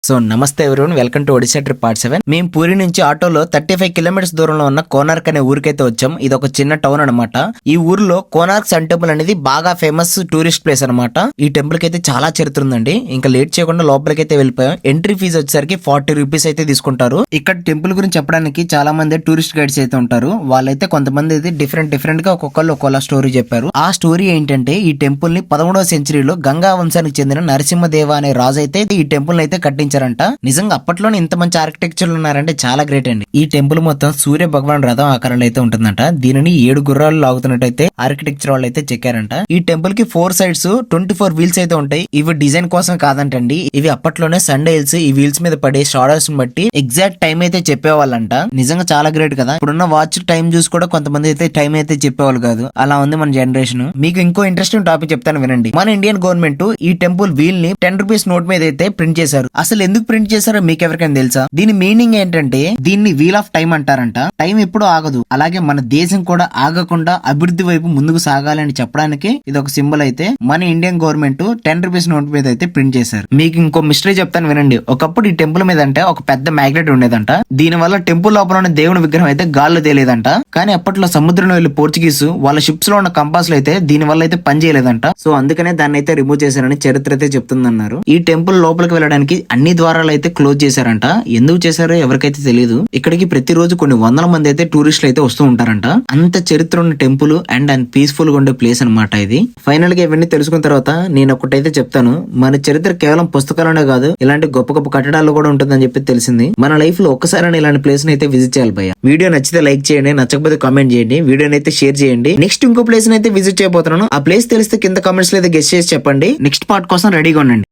So నమస్తే everyone, welcome to Odisha trip part 7. మేము పూరి నుంచి ఆటోలో 35 కిలోమీటర్స్ దూరంలో ఉన్న కోనార్క్ అనే ఊరికైతే వచ్చాం. ఇది ఒక చిన్న టౌన్ అనమాట. ఈ ఊర్లో కోనార్క్ సన్ టెంపుల్ అనేది బాగా ఫేమస్ టూరిస్ట్ ప్లేస్ అనమాట. ఈ టెంపుల్ కి అయితే చాలా చరిత్ర ఉందండి. ఇంకా లేట్ చేయకుండా లోపలికి అయితే వెళ్ళిపోయాం. ఎంట్రీ ఫీజు వచ్చేసరికి 40 రూపీస్ అయితే తీసుకుంటారు. ఇక్కడ టెంపుల్ గురించి చెప్పడానికి చాలా మంది టూరిస్ట్ గైడ్స్ అయితే ఉంటారు. వాళ్ళైతే కొంతమంది అయితే డిఫరెంట్ గా ఒక్కొక్క స్టోరీ చెప్పారు. ఆ స్టోరీ ఏంటంటే ఈ టెంపుల్ ని 11వ సెంచరీలో గంగా వంశానికి చెందిన నరసింహదేవ అనే రాజు అయితే ఈ టెంపుల్ అయితే కట్టించారంట. నిజంగా అప్పట్లోనే ఇంత మంచి ఆర్కిటెక్చర్ ఉన్నారంటే చాలా గ్రేట్ అండి. ఈ టెంపుల్ మొత్తం సూర్య భగవాన్ రథం ఆకారంలో అయితే ఉంటుందంట. దీనిని 7 గుర్రాలు లాగుతున్నట్టయితే ఆర్కిటెక్చర్ వాళ్ళు అయితే చెక్కారంట. ఈ టెంపుల్ కి 4 సైడ్స్ 24 వీల్స్ అయితే ఉంటాయి. ఇవి డిజైన్ కోసం కాదంటండి. ఇవి అప్పట్లోనే సండే హిల్స్ ఈ వీల్స్ మీద పడే షాడోస్ బట్టి ఎగ్జాక్ట్ టైం అయితే చెప్పేవాళ్ళంట. నిజంగా చాలా గ్రేట్ కదా. ఇప్పుడున్న వాచ్ టైం చూసి కూడా కొంతమంది అయితే టైం అయితే చెప్పేవాళ్ళు కాదు. అలా ఉంది మన జనరేషన్. మీకు ఇంకో ఇంట్రెస్టింగ్ టాపిక్ చెప్తాను వినండి. మన ఇండియన్ గవర్నమెంట్ ఈ టెంపుల్ వీల్ ని 10 రూపీస్ నోట్ మీద అయితే ప్రింట్ చేశారు. అసలు ఎందుకు ప్రింట్ చేశారో మీకు ఎవరికైనా తెలుసా? దీని మీనింగ్ ఏంటంటే దీన్ని వీల్ ఆఫ్ టైం అంటారంట. టైం ఎప్పుడు ఆగదు, అలాగే మన దేశం కూడా ఆగకుండా అభివృద్ధి వైపు ముందుకు సాగాలని చెప్పడానికి ఇది ఒక సింబల్ అయితే మన ఇండియన్ గవర్నమెంట్ 10 రూపీస్ నోట్ మీద అయితే ప్రింట్ చేశారు. మీకు ఇంకో మిస్టరీ చెప్తాను వినండి. ఒకప్పుడు ఈ టెంపుల్ మీద అంటే ఒక పెద్ద మ్యాగ్నెట్ ఉండేదంట. దీని వల్ల టెంపుల్ లోపల ఉన్న దేవుని విగ్రహం అయితే గాల్లో తేలేదంట. కానీ అప్పట్లో సముద్రంలో వెళ్లి పోర్చుగీస్ వాళ్ళ షిప్స్ లో ఉన్న కంపాస్ లో అయితే దీని వల్ల అయితే పని చేయలేదంట. సో అందుకనే దాన్ని అయితే రిమూవ్ చేశారని చరిత్ర అయితే చెప్తుందన్నారు. ఈ టెంపుల్ లోపలికి వెళ్ళడానికి అన్ని ద్వారాలు అయితే క్లోజ్ చేశారంట. ఎందుకు చేశారో ఎవరికైతే తెలియదు. ఇక్కడికి ప్రతిరోజు కొన్ని వందల మంది అయితే టూరిస్టులు అయితే వస్తూ ఉంటారంట. అంత చరిత్ర ఉన్న టెంపుల్ అండ్ పీస్ఫుల్ గా ఉండే ప్లేస్ అనమాట ఇది. ఫైనల్ గా ఇవన్నీ తెలుసుకున్న తర్వాత నేను ఒకటైతే చెప్తాను. మన చరిత్ర కేవలం పుస్తకాలనే కాదు, ఇలాంటి గొప్ప గొప్ప కట్టడాల్లో కూడా ఉంటుందని చెప్పి తెలిసింది. మన లైఫ్ లో ఒక్కసారి ఇలాంటి ప్లేస్ అయితే విజిట్ చేయాలి భయ్య. వీడియో నచ్చితే లైక్ చేయండి, నచ్చకపోతే కామెంట్ చేయండి, వీడియోని అయితే షేర్ చేయండి. నెక్స్ట్ ఇంకో ప్లేస్ అయితే విజిట్ చేయబోతున్నాను. ఆ ప్లేస్ తెలిస్తే కింద కామెంట్స్ లో అయితే గెస్ చేసి చెప్పండి. నెక్స్ట్ పార్ట్ కోసం రెడీగా ఉండండి.